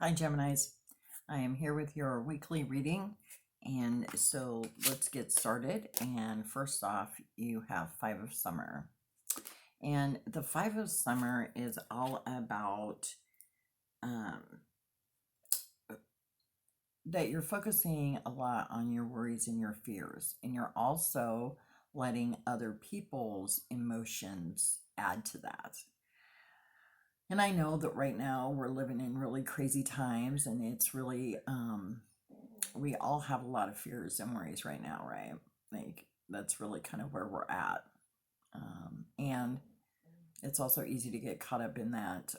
Hi, Geminis. I am here with your weekly reading. And so let's get started. And first off, you have Five of Summer. And the Five of Summer is all about that you're focusing a lot on your worries and your fears. And you're also letting other people's emotions add to that. And I know that right now we're living in really crazy times, and it's really, we all have a lot of fears and worries right now, right? Like, that's really kind of where we're at. And it's also easy to get caught up in that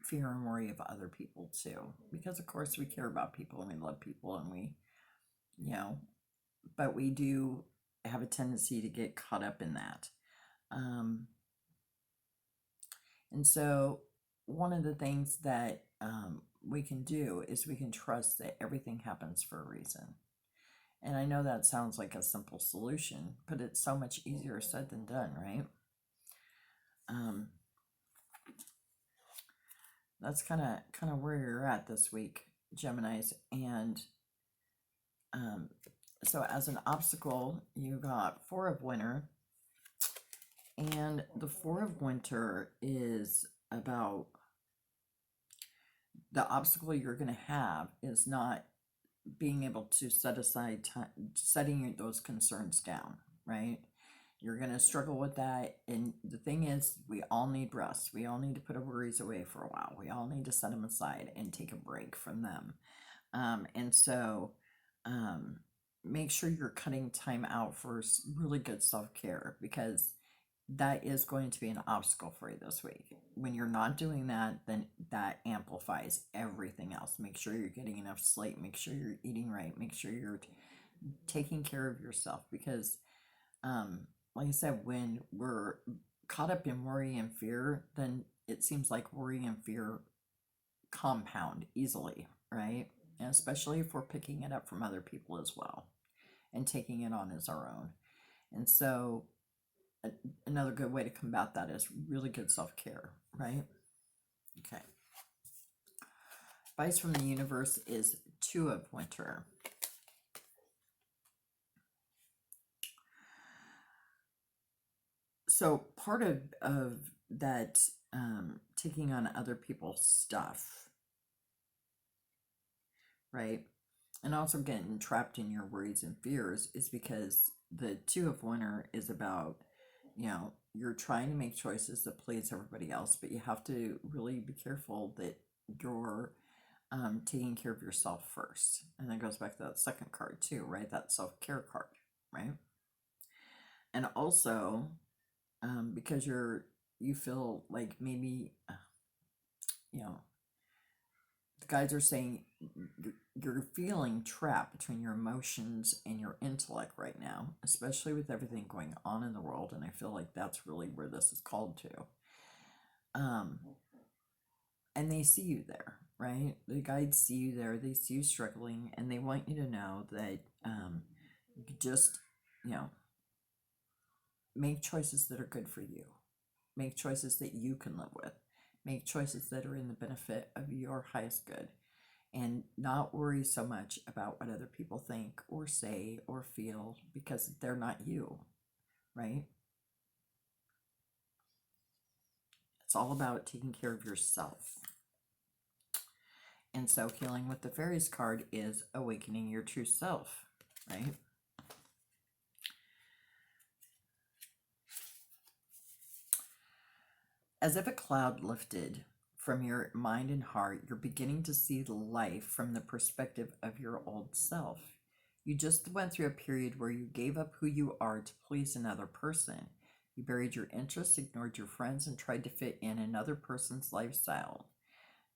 fear and worry of other people too, because of course we care about people and we love people and we, you know, but we do have a tendency to get caught up in that. And so, one of the things that we can do is we can trust that everything happens for a reason. And I know that sounds like a simple solution, but it's so much easier said than done, right? That's kind of where you're at this week, Geminis. And so, as an obstacle, you got Four of Winter. And the Four of Winter is about the obstacle you're going to have is not being able to set aside time, setting those concerns down, right? You're going to struggle with that. And the thing is, we all need rest. We all need to put our worries away for a while. We all need to set them aside and take a break from them. And so make sure you're cutting time out for really good self-care, because that is going to be an obstacle for you this week. When you're not doing that, then that amplifies everything else. Make sure you're getting enough sleep. Make sure you're eating right. Make sure you're taking care of yourself, because like I said, when we're caught up in worry and fear, then it seems like worry and fear compound easily, right? And especially if we're picking it up from other people as well and taking it on as our own. And so another good way to combat that is really good self-care, right? Okay. Advice from the universe is Two of Winter. So part of that taking on other people's stuff, right? And also getting trapped in your worries and fears is because the Two of Winter is about, you're trying to make choices that please everybody else, but you have to really be careful that you're taking care of yourself first. And that goes back to that second card too, right? That self-care card, right? And also, because you feel like maybe, the guides are saying you're feeling trapped between your emotions and your intellect right now, especially with everything going on in the world. And I feel like that's really where this is called to. And they see you there, right? The guides see you there. They see you struggling, and they want you to know that you just, make choices that are good for you. Make choices that you can live with. Make choices that are in the benefit of your highest good, and not worry so much about what other people think or say or feel, because they're not you, right? It's all about taking care of yourself. And so healing with the fairies card is awakening your true self, right? As if a cloud lifted from your mind and heart, you're beginning to see life from the perspective of your old self. You just went through a period where you gave up who you are to please another person. You buried your interests, ignored your friends, and tried to fit in another person's lifestyle.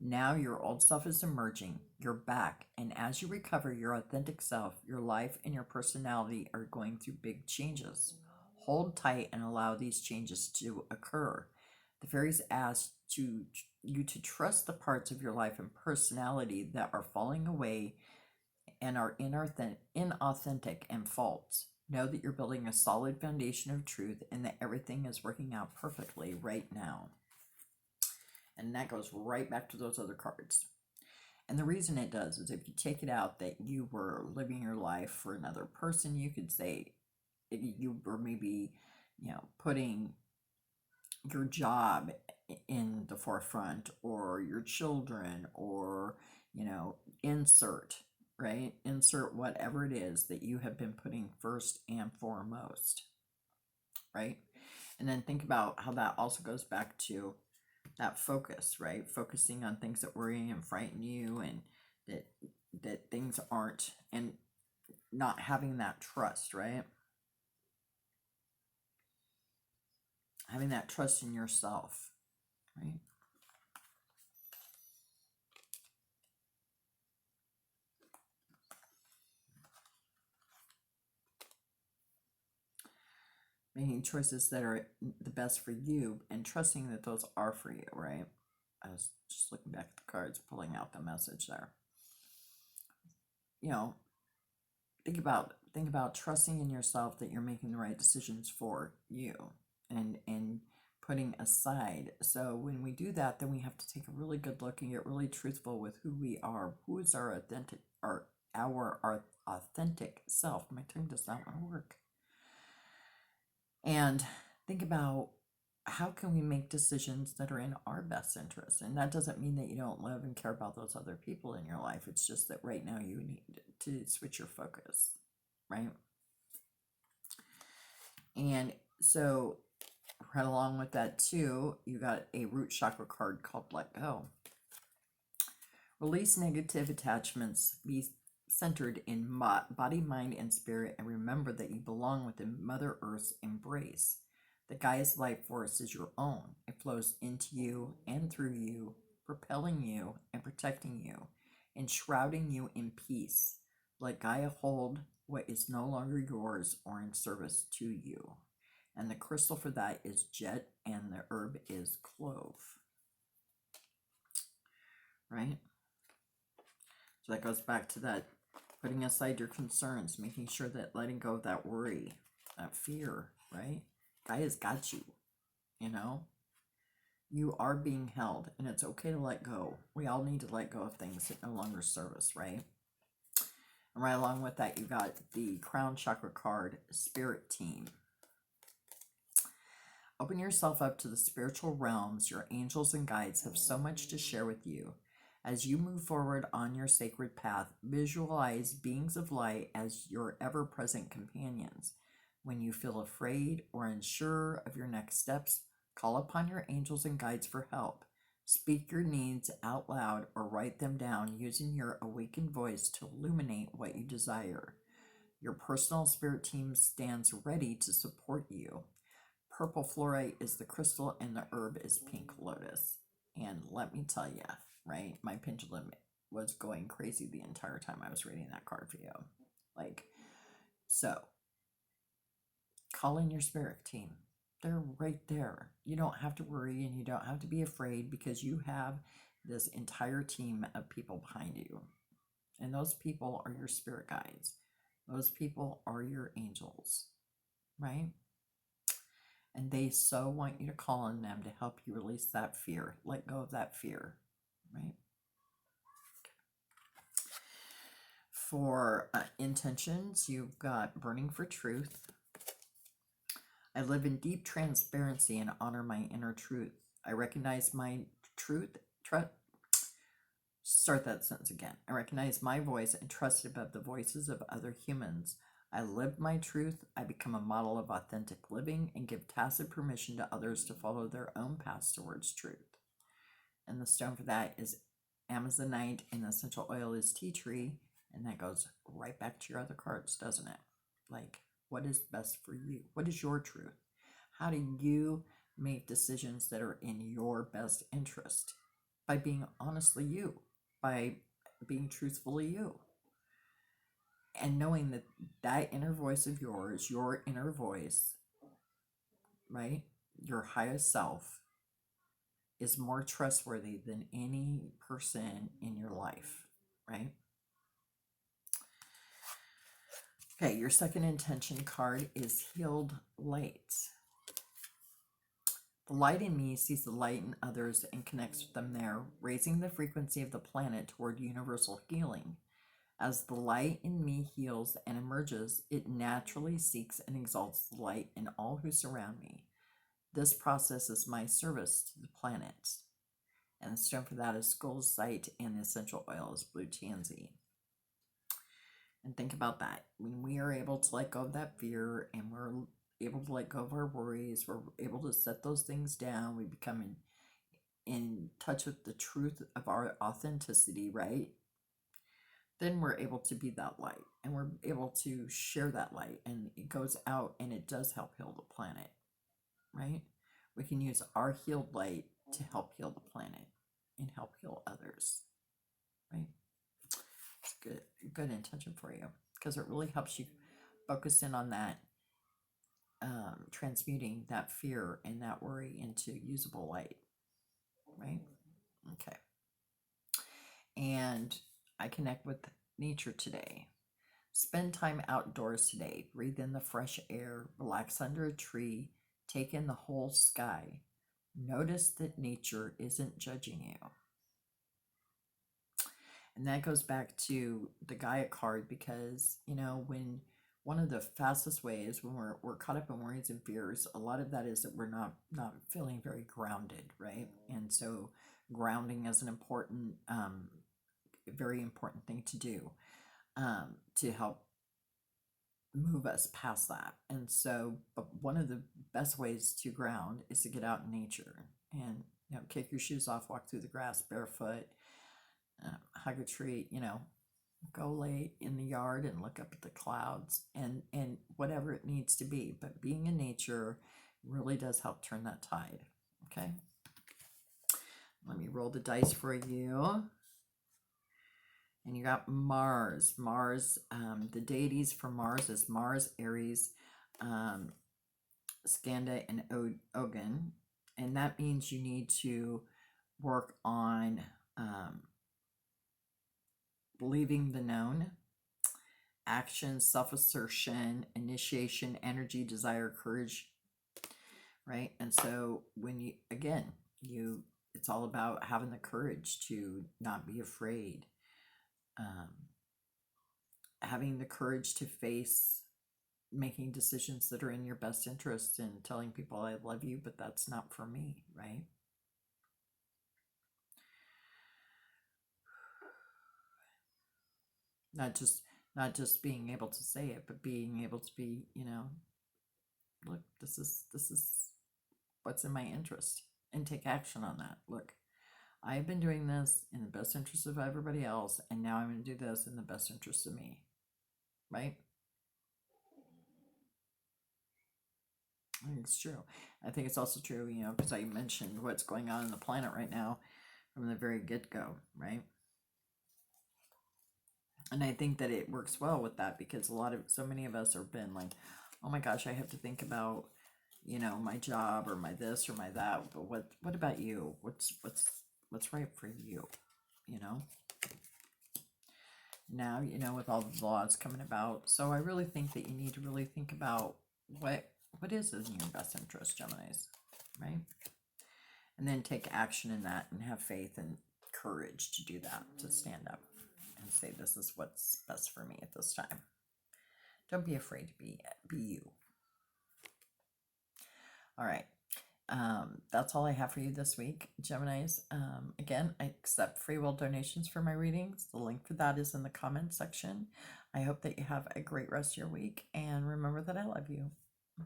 Now your old self is emerging. You're back, and as you recover your authentic self, your life and your personality are going through big changes. Hold tight and allow these changes to occur. The fairies ask you to trust the parts of your life and personality that are falling away and are inauthentic and false. Know that you're building a solid foundation of truth and that everything is working out perfectly right now. And that goes right back to those other cards. And the reason it does is if you take it out that you were living your life for another person, you could say you were maybe, putting your job in the forefront, or your children, or, insert, right? Insert whatever it is that you have been putting first and foremost, right? And then think about how that also goes back to that focus, right? Focusing on things that worry and frighten you, and that things aren't, and not having that trust, right? Having that trust in yourself, right? Making choices that are the best for you, and trusting that those are for you, right? I was just looking back at the cards, pulling out the message there. Think about trusting in yourself that you're making the right decisions for you, and putting aside. So when we do that, then we have to take a really good look and get really truthful with who we are. Who is our authentic self? My tongue does not want to work. And think about, how can we make decisions that are in our best interest? And that doesn't mean that you don't love and care about those other people in your life. It's just that right now you need to switch your focus, right? And so right along with that too, you got a root chakra card called Let Go. Release negative attachments. Be centered in body, mind, and spirit, and remember that you belong within Mother Earth's embrace. The Gaia's life force is your own. It flows into you and through you, propelling you and protecting you, enshrouding you in peace. Let Gaia hold what is no longer yours or in service to you. And the crystal for that is jet, and the herb is clove. Right? So that goes back to that putting aside your concerns, making sure that letting go of that worry, that fear, right? Gaia's got you, You are being held, and it's okay to let go. We all need to let go of things that no longer serve us, right? And right along with that, you got the crown chakra card, Spirit Team. Open yourself up to the spiritual realms. Your angels and guides have so much to share with you. As you move forward on your sacred path, visualize beings of light as your ever-present companions. When you feel afraid or unsure of your next steps, call upon your angels and guides for help. Speak your needs out loud or write them down using your awakened voice to illuminate what you desire. Your personal spirit team stands ready to support you. Purple fluorite is the crystal, and the herb is pink lotus. And let me tell you, right, my pendulum was going crazy the entire time I was reading that card for you. So call in your spirit team. They're right there. You don't have to worry, and you don't have to be afraid, because you have this entire team of people behind you. And those people are your spirit guides. Those people are your angels, right? And they so want you to call on them to help you release that fear. Let go of that fear, right? For intentions, you've got burning for truth. I live in deep transparency and honor my inner truth. I recognize my truth. Start that sentence again. I recognize my voice and trust it above the voices of other humans. I live my truth. I become a model of authentic living and give tacit permission to others to follow their own paths towards truth. And the stone for that is Amazonite, and the essential oil is tea tree. And that goes right back to your other cards, doesn't it? Like, what is best for you? What is your truth? How do you make decisions that are in your best interest? By being honestly you, by being truthfully you. And knowing that that inner voice of yours, your inner voice, right, your highest self, is more trustworthy than any person in your life, right? Okay, your second intention card is Healed Light. The light in me sees the light in others and connects with them there, raising the frequency of the planet toward universal healing. As the light in me heals and emerges, it naturally seeks and exalts the light in all who surround me. This process is my service to the planet. And the stone for that is scolzite, and the essential oil is blue tansy. And think about that. When we are able to let go of that fear, and we're able to let go of our worries, we're able to set those things down, we become in touch with the truth of our authenticity, right? Then we're able to be that light, and we're able to share that light, and it goes out and it does help heal the planet, right? We can use our healed light to help heal the planet and help heal others, right? It's good intention for you, because it really helps you focus in on that, transmuting that fear and that worry into usable light, right? Okay. And I connect with nature today. Spend time outdoors today. Breathe in the fresh air. Relax under a tree. Take in the whole sky. Notice that nature isn't judging you. And that goes back to the Gaia card, because, when one of the fastest ways when we're caught up in worries and fears, a lot of that is that we're not feeling very grounded, right? And so grounding is an important, very important thing to do, to help move us past that. And so, but one of the best ways to ground is to get out in nature and, kick your shoes off, walk through the grass barefoot, hug a tree, go lay in the yard and look up at the clouds, and whatever it needs to be. But being in nature really does help turn that tide. Okay. Let me roll the dice for you. And you got Mars. The deities for Mars is Mars, Aries, Skanda, and Ogun. And that means you need to work on believing the known, action, self-assertion, initiation, energy, desire, courage, right? And so when it's all about having the courage to not be afraid, having the courage to face making decisions that are in your best interest, and telling people I love you, but that's not for me, right? Not just being able to say it, but being able to be, look, this is what's in my interest, and take action on that. Look, I've been doing this in the best interest of everybody else, and now I'm going to do this in the best interest of me, right? I think it's true. I think it's also true, because I mentioned what's going on in the planet right now from the very get-go, right? And I think that it works well with that, because so many of us have been like, oh my gosh, I have to think about, my job or my this or my that. But what about you? What's right for you? Now, with all the laws coming about. So I really think that you need to really think about what is in your best interest, Geminis, right? And then take action in that, and have faith and courage to do that, to stand up and say, this is what's best for me at this time. Don't be afraid to be you. All right. That's all I have for you this week, Geminis. Again, I accept free will donations for my readings. The link for that is in the comments section. I hope that you have a great rest of your week, and remember that I love you. Bye.